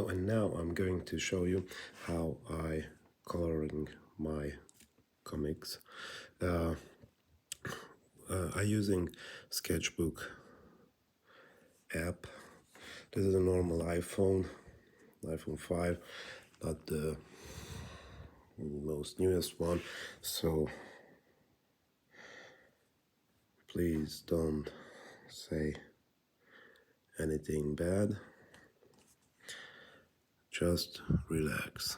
And now I'm going to show you how I coloring my comics. I using Sketchbook app. This is a normal iPhone 5, not the most newest one. So please don't say anything bad. Just relax.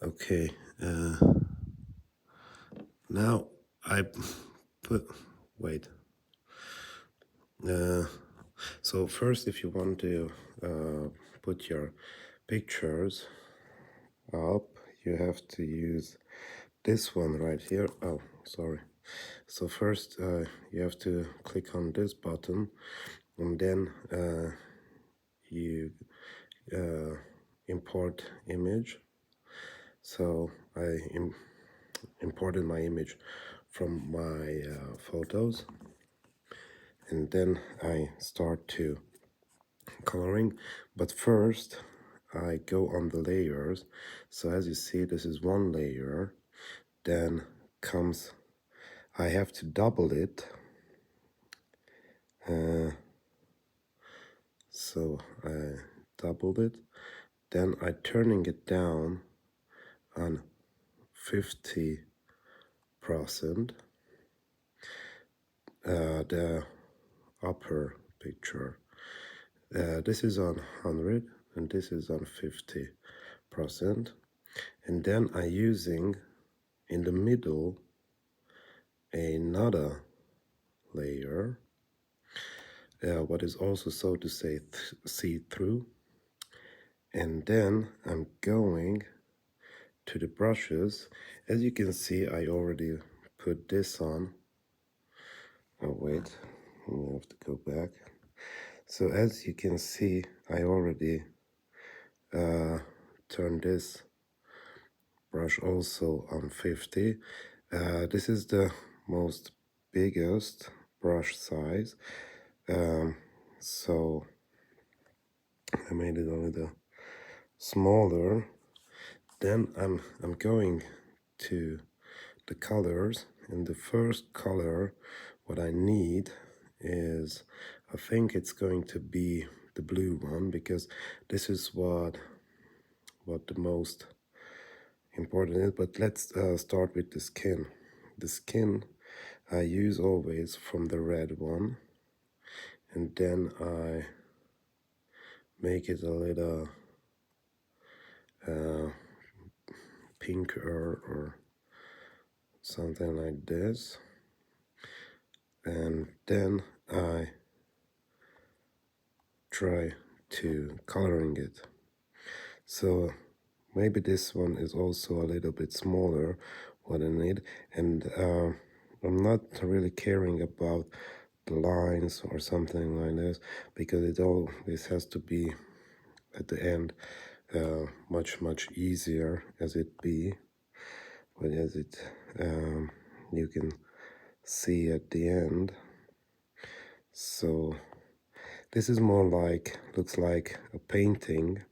Okay. Now I put. Wait. So first, if you want to put your pictures up, you have to use this one right here. Oh, sorry. So first, you have to click on this button, and then you import image. So I imported my image from my photos, and then I start to coloring. But first I go on the layers. So as you see, this is one layer, then comes, I have to double it. So I doubled it, then I turning it down on 50%, the upper picture. This is on 100 and this is on 50%. And then I using in the middle another layer, what is also, so to say, see-through. And then I'm going to the brushes. As you can see, I already put this on. Oh wait, I have to go back. So as you can see, I already turned this brush also on 50. This is the most biggest brush size. So I made it a little smaller. Then I'm going to the colors, and the first color what I need is, I think it's going to be the blue one, because this is what the most important is. But let's start with the skin. The skin I use always from the red one, and then I make it a little pinker or something like this, and then I try to coloring it. So maybe this one is also a little bit smaller what I need, and I'm not really caring about the lines or something like this, because it always has to be at the end much easier as it be, but as it you can see at the end. So this is more like, looks like a painting,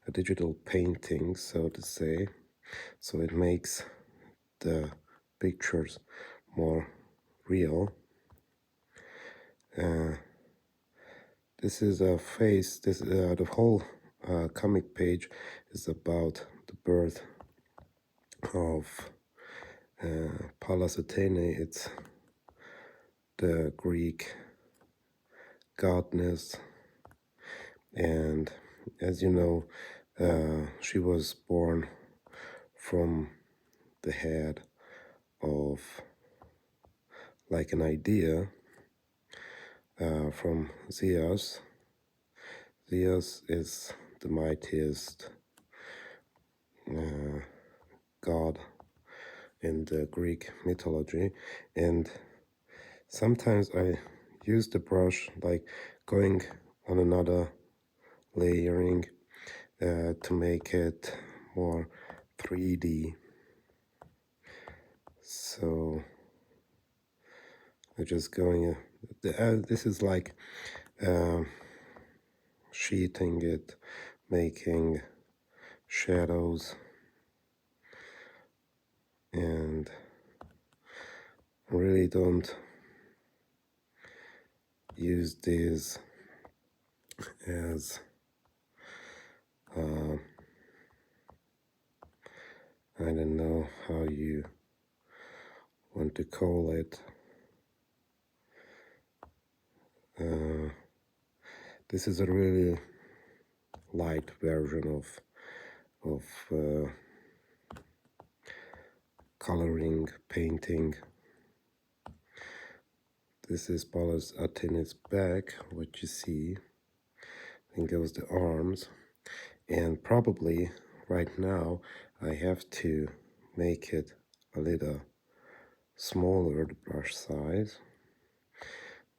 a digital painting, so to say. So it makes the pictures more real. This is a face. This the whole comic page is about the birth of Pallas Athene. It's the Greek goddess, and as you know, she was born from the head of, like, an idea from Zeus. Zeus is the mightiest god in the Greek mythology, and sometimes I use the brush, like going on another layering to make it more 3D. So I'm just going, this is like sheeting it, making shadows, and really don't use this as I don't know how you want to call it. This is a really light version of coloring, painting. This is Pallas Athena's back, what you see. Then goes the arms. And probably right now I have to make it a little smaller, the brush size.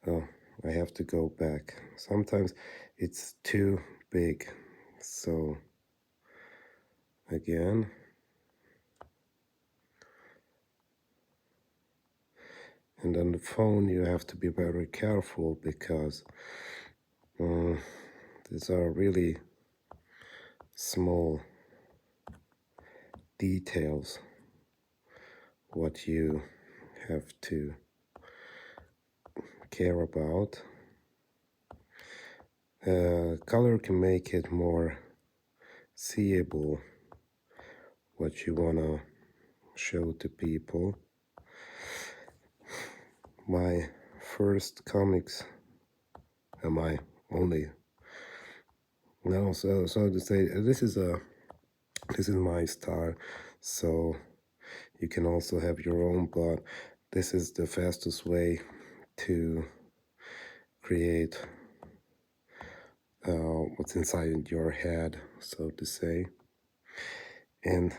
Oh, I have to go back. Sometimes it's too big. So again, and on the phone you have to be very careful because these are really small details what you have to care about. Color can make it more seeable what you wanna show to people. My first comics and my only no so to say this is my style, so you can also have your own, but this is the fastest way to create what's inside your head, so to say. And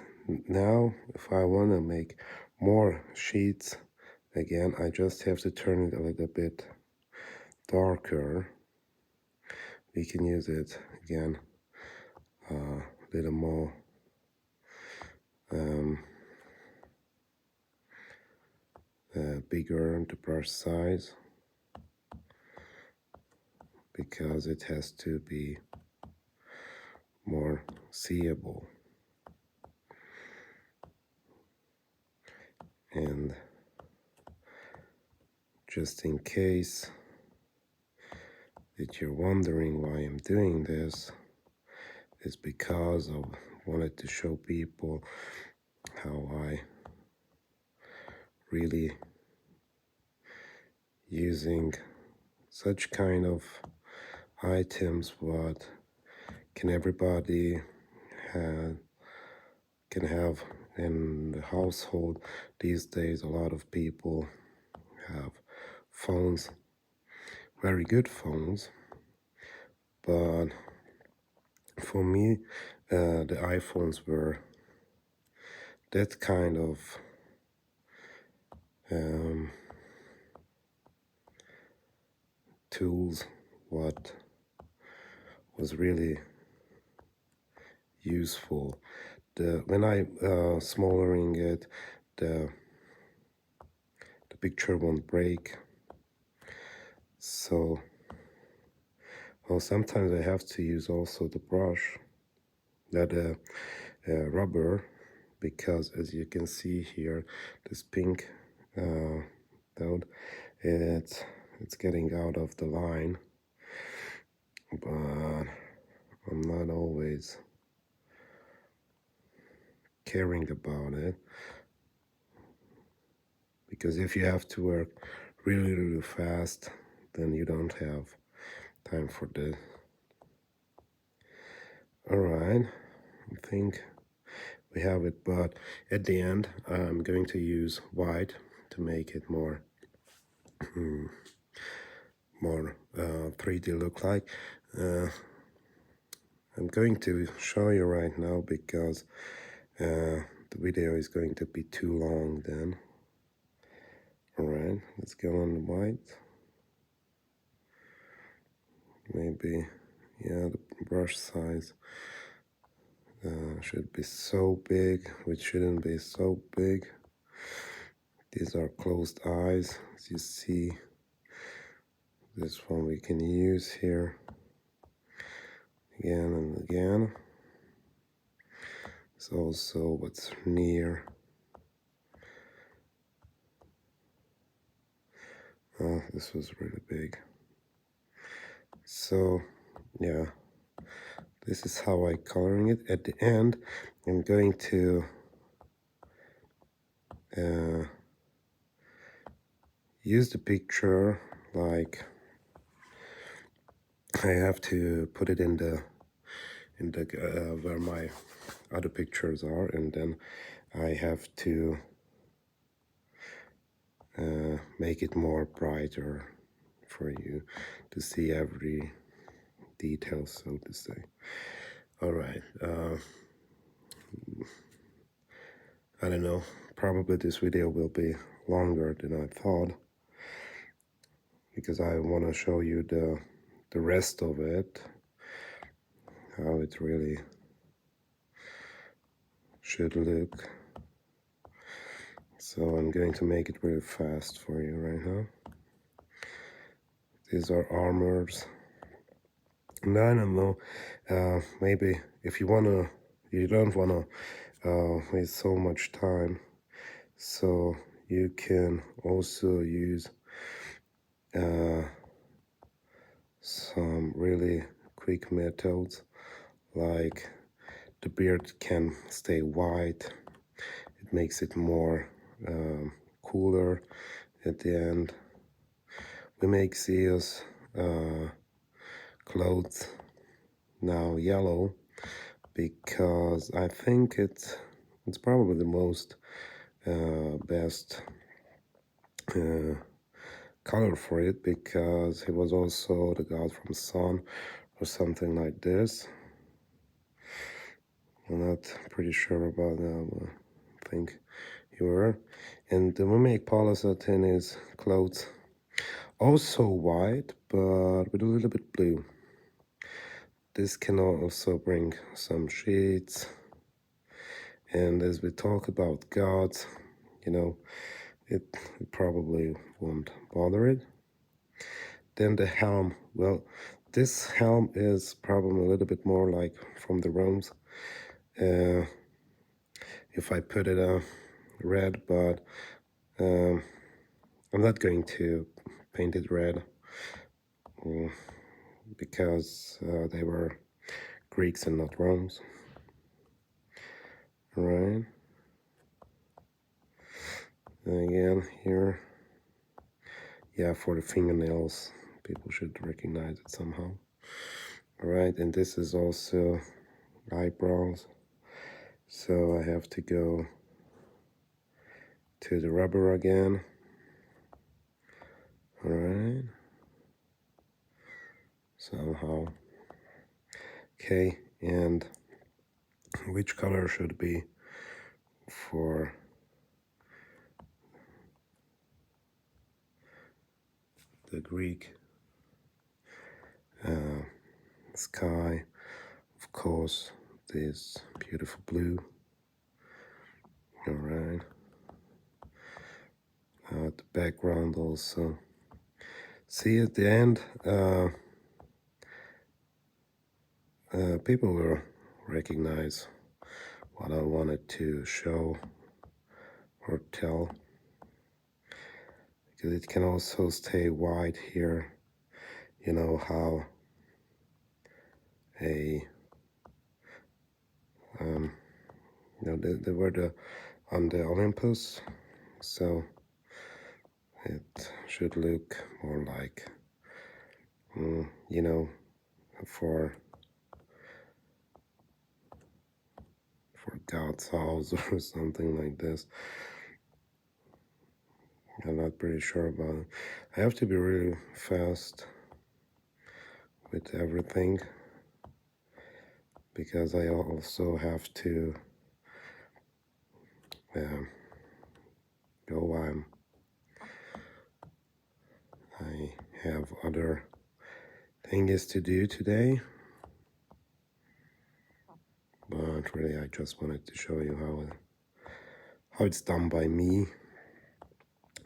now if I want to make more sheets, again I just have to turn it a little bit darker. We can use it again a little more bigger the brush size, because it has to be more seeable. And just in case that you're wondering why I'm doing this, it's because I wanted to show people how I really using such kind of items what can everybody can have in the household these days. A lot of people have phones, very good phones, but for me the iPhones were that kind of tools what was really useful. When I smothering it, the picture won't break. So sometimes I have to use also the brush, that rubber, because as you can see here, this pink dot, it's getting out of the line, but I'm not always caring about it, because if you have to work really fast, then you don't have time for this. Alright, I think we have it, but at the end I'm going to use white to make it more 3D look like. I'm going to show you right now because the video is going to be too long then. Alright, let's go on the white. Maybe, yeah, the brush size should be so big, which shouldn't be so big. These are closed eyes, as you see. This one we can use here. again and again. It's also what's near. Oh, this was really big. So yeah, this is how I'm coloring it. At the end, I'm going to use the picture like I have to put it in the where my other pictures are, and then I have to make it more brighter for you to see every detail, so to say. All right. I don't know. Probably this video will be longer than I thought because I want to show you the rest of it, how it really should look. So I'm going to make it really fast for you right now. These are armors. And I don't know, maybe if you don't wanna waste so much time, so you can also use some really quick methods, like the beard can stay white. It makes it more cooler at the end. We make Sio's clothes now yellow because I think it's probably the most best color for it, because he was also the god from sun or something like this. I'm not pretty sure about that, but I think you were. And we make Paula's clothes also white, but with a little bit blue. This can also bring some shades. And as we talk about gods, you know, it probably won't bother it. Then the helm. Well, this helm is probably a little bit more like from the Romans. If I put it red, but I'm not going to paint it red because they were Greeks and not Romans. Right. And again here, yeah, for the fingernails, people should recognize it somehow. All right, and this is also eyebrows, so I have to go to the rubber again. All right, somehow. Okay, and which color should be for the Greek sky? Of course, this beautiful blue. All right. The background also. See, at the end, people will recognize what I wanted to show or tell, because it can also stay white here. You know how they were on the Olympus, so it should look more like, you know, for God's house or something like this. I'm not pretty sure about it. I have to be really fast with everything, because I also have to go. I have other things to do today, but really I just wanted to show you how it's done by me.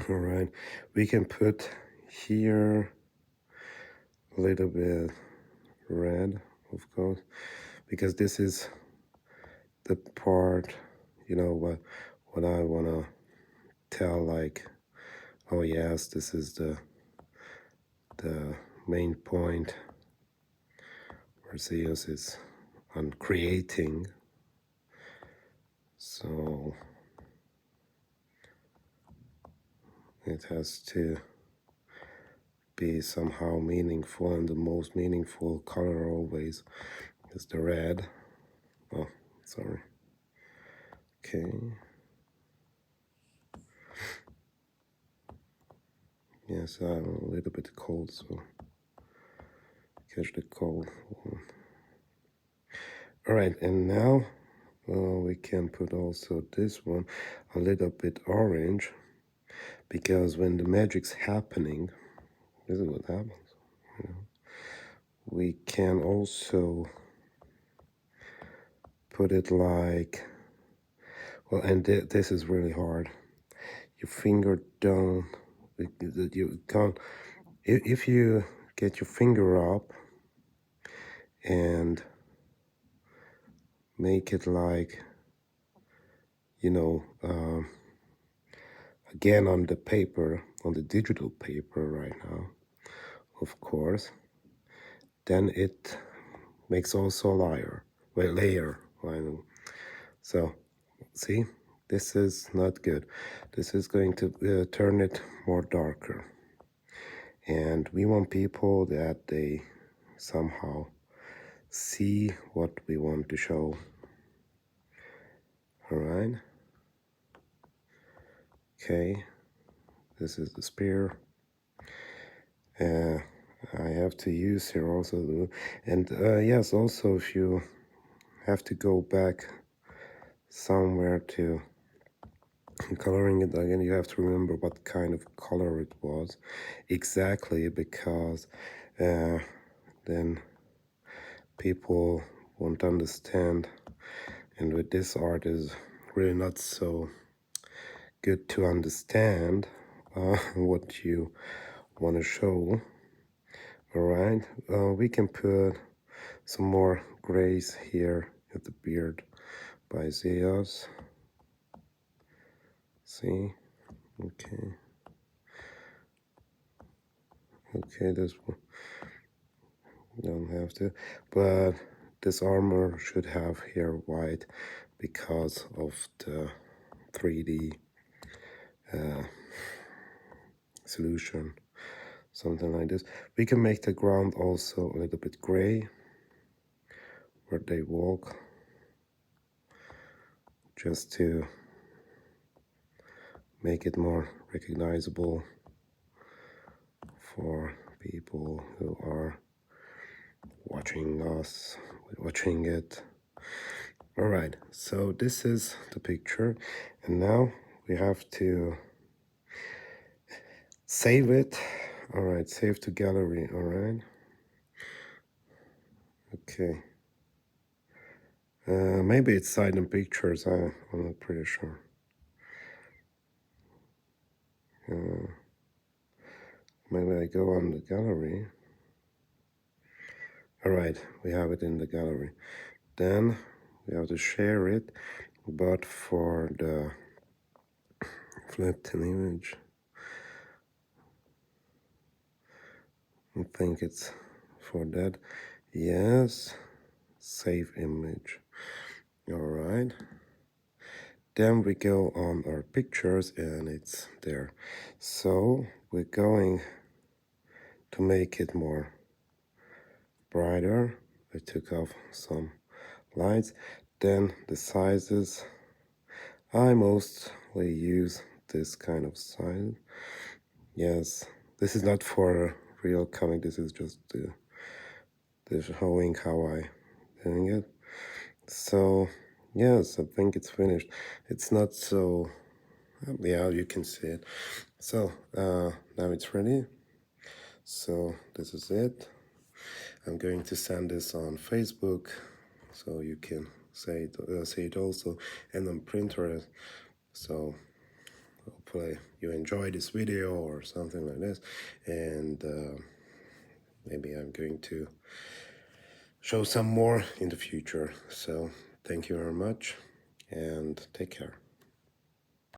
All right, we can put here a little bit red of course, because this is the part, you know, what I want to tell, like, oh yes, this is the main point where Zeus is on creating. So it has to be somehow meaningful, and the most meaningful color always is the red. Oh, sorry. Okay. Yes, I'm a little bit cold, so catch the cold. All right, and now we can put also this one a little bit orange, because when the magic's happening, this is what happens. You know? We can also put it like, well, and this is really hard. Your finger down, you can't, if you get your finger up and make it like, you know, again on the paper, on the digital paper right now, of course, then it makes also a layer. So, see, this is not good. This is going to turn it more darker. And we want people that they somehow see what we want to show. All right. Okay. This is the spear. I have to use here also. And yes, also if you have to go back somewhere to coloring it again, you have to remember what kind of color it was exactly, because then people won't understand. And with this art is really not so good to understand what you want to show. All right, we can put some more grays here at the beard by Zeus. See, okay, this one don't have to, but this armor should have here white because of the 3D solution, something like this. We can make the ground also a little bit gray where they walk, just to make it more recognizable for people who are watching it. All right, so this is the picture, and now we have to save it. All right, save to gallery. All right, okay. Maybe it's Side and Pictures. I'm not pretty sure. Maybe I go on the gallery. All right, we have it in the gallery. Then we have to share it, but for the flipped image, I think it's for that. Yes, save image. All right. Then we go on our pictures and it's there. So we're going to make it more brighter. I took off some lights. Then the sizes, I mostly use this kind of size. Yes, this is not for real comic, this is just the showing how I doing it. So yes, I think it's finished. It's not so, yeah, you can see it. So now it's ready. So this is it. I'm going to send this on Facebook, so you can see it also, and on Pinterest. So hopefully you enjoy this video or something like this, and maybe I'm going to show some more in the future. So thank you very much and take care.